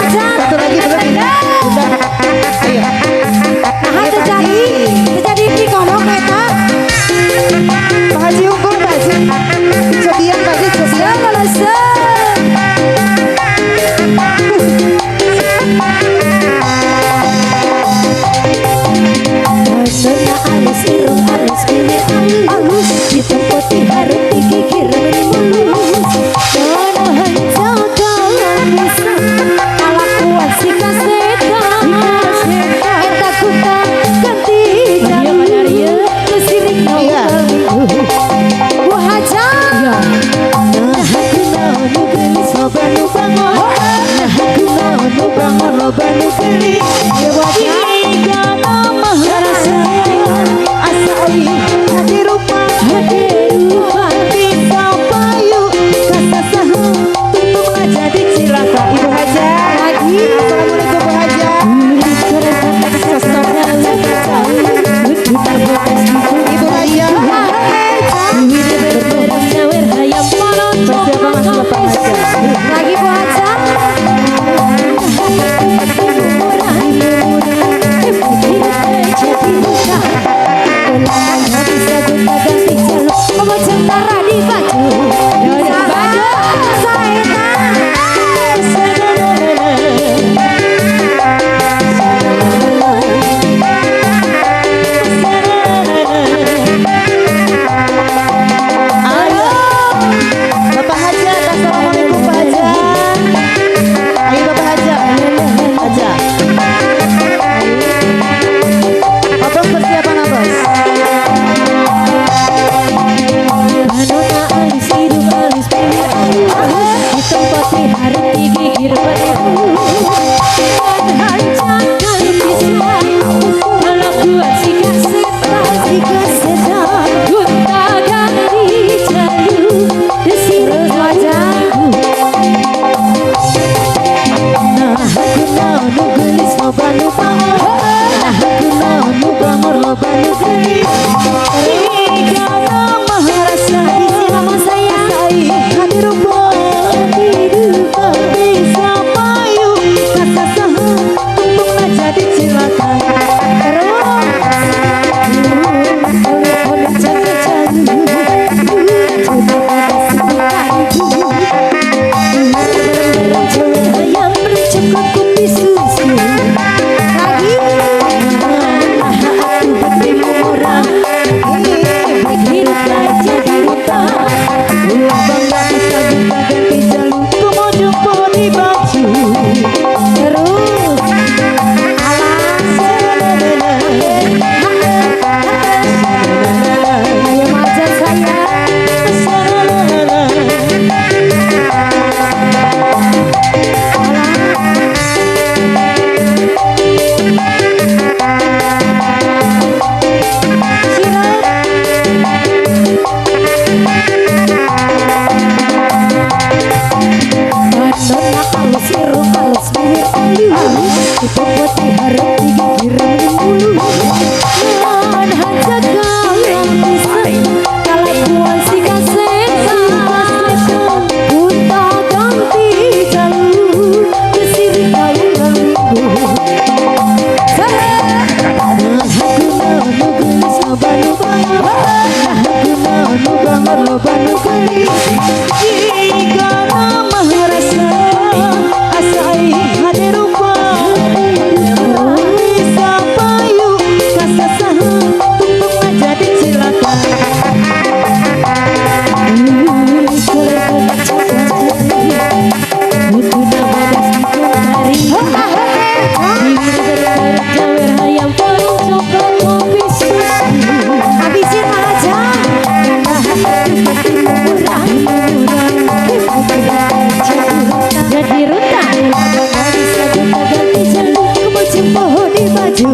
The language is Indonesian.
Satu lagi belum ini. Udah. Ayo. Nah, terjadi di kono kereta. Pak Haji ukur Pak Haji. Cobian Pak Haji cobian. Alus irung alus ini alus di tempat harus digigir mulus. Donohan jodohan bisa ala kuat si kasetan. Eta kuta ganti jalur kesirik wah aja. Nah aku nu gelis loba nu bangor. Nah aku nu bangor loba nu gelis. Ya wajah hati rupa bisa payu kasa sahu tutup jadi cilaka. Ibu Haja lagi. Assalamualaikum Bu Haja. Ibu Haja persiapan masuk Bapak Haja lagi Bu Haja. Jadi rutan, bisa juga ganti jalur, kemudian pohon di baju.